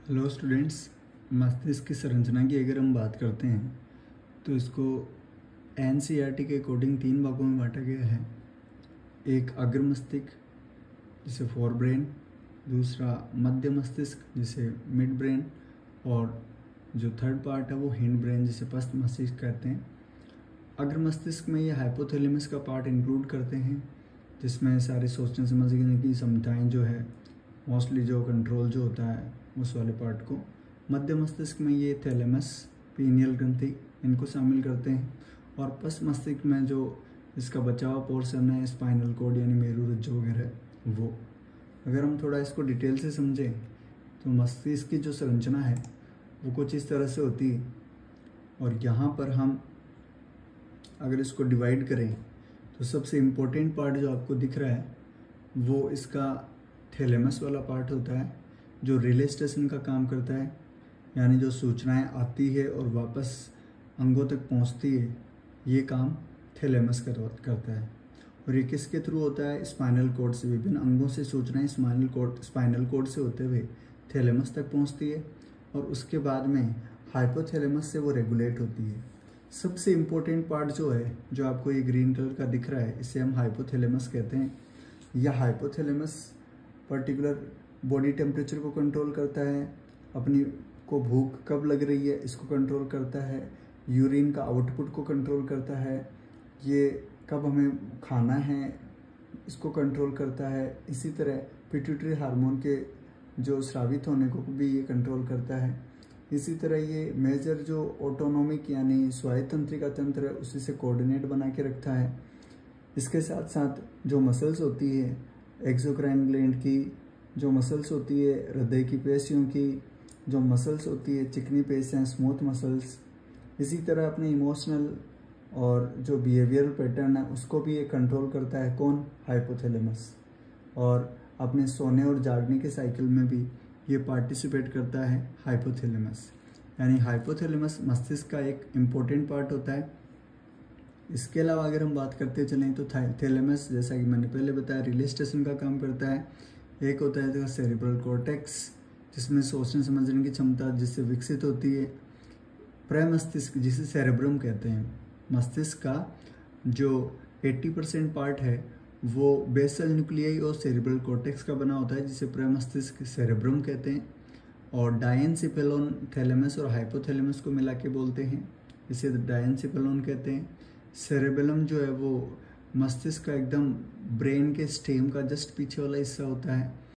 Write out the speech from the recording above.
Hello students. मस्तिष्क की संरचना की अगर हम बात करते हैं तो इसको एनसीईआरटी के अकॉर्डिंग 3 भागों में बांटा गया है। एक अग्र मस्तिष्क जिसे फोर ब्रेन, दूसरा मध्य मस्तिष्क जिसे मिड ब्रेन, और जो थर्ड पार्ट है वो हिंड ब्रेन जिसे पश्च मस्तिष्क कहते हैं। अग्र मस्तिष्क में ये हाइपोथैलेमस का पार्ट इंक्लूड करते हैं जिसमें सारी सोचने समझने की क्षमताएँ जो है मोस्टली जो कंट्रोल जो होता है उस वाले पार्ट को। मध्य मस्तिष्क में ये थैलेमस, पीनियल ग्रंथि इनको शामिल करते हैं, और पश्च मस्तिष्क में जो इसका बचा हुआ पोर्शन है स्पाइनल कॉर्ड यानी मेरुरज्जु वगैरह वो। अगर हम थोड़ा इसको डिटेल से समझें तो मस्तिष्क की जो संरचना है वो कुछ इस तरह से होती है, और यहाँ पर हम अगर इसको डिवाइड करें तो सबसे इम्पोर्टेंट पार्ट जो आपको दिख रहा है वो इसका थैलेमस वाला पार्ट होता है जो रिले स्टेशन का काम करता है, यानी जो सूचनाएं आती है और वापस अंगों तक पहुंचती है ये काम थैलेमस करता है। और ये किसके थ्रू होता है? स्पाइनल कॉर्ड से। विभिन्न अंगों से सूचनाएं स्पाइनल कॉर्ड से होते हुए थैलेमस तक पहुंचती है, और उसके बाद में हाइपोथैलेमस से वो रेगुलेट होती है। सबसे इम्पोर्टेंट पार्ट जो है जो आपको ये ग्रीन कलर का दिख रहा है इसे हम हाइपोथैलेमस कहते हैं। यह हाइपोथैलेमस पर्टिकुलर बॉडी टेम्परेचर को कंट्रोल करता है, अपनी को भूख कब लग रही है इसको कंट्रोल करता है, यूरिन का आउटपुट को कंट्रोल करता है, ये कब हमें खाना है इसको कंट्रोल करता है। इसी तरह पिट्यूटरी हार्मोन के जो स्रावित होने को भी ये कंट्रोल करता है। इसी तरह ये मेजर जो ऑटोनोमिक यानी स्वायत्त तंत्रिका तंत्र है उसी से कोऑर्डिनेट बना के रखता है। इसके साथ साथ जो मसल्स होती है एक्सोक्राइन ग्लैंड की, जो मसल्स होती है हृदय की पेशियों की, जो मसल्स होती है चिकनी पेशियाँ स्मूथ मसल्स, इसी तरह अपने इमोशनल और जो बिहेवियरल पैटर्न है उसको भी ये कंट्रोल करता है। कौन? हाइपोथैलेमस। और अपने सोने और जागने के साइकिल में भी ये पार्टिसिपेट करता है हाइपोथैलेमस। यानी हाइपोथैलेमस मस्तिष्क का एक इम्पोर्टेंट पार्ट होता है। इसके अलावा अगर हम बात करते चलें तो थैलेमस जैसा कि मैंने पहले बताया रिले स्टेशन का काम करता है। एक होता है तो सेरिब्रल कॉर्टेक्स जिसमें सोचने समझने की क्षमता जिससे विकसित होती है। प्रमस्तिष्क जिसे सेरेब्रम कहते हैं। मस्तिष्क का जो 80% पार्ट है वो बेसल न्यूक्लियाई और सेरिब्रल कॉर्टेक्स का बना होता है जिसे प्रमस्तिष्क सेरेब्रम कहते हैं। और डायनसिपेलोन थैलेमस और हाइपोथैलेमस को मिला के बोलते हैं, इसे डायनसिपेलोन कहते हैं। सेरेबेलम जो है वो मस्तिष्क का एकदम ब्रेन के स्टेम का जस्ट पीछे वाला हिस्सा होता है।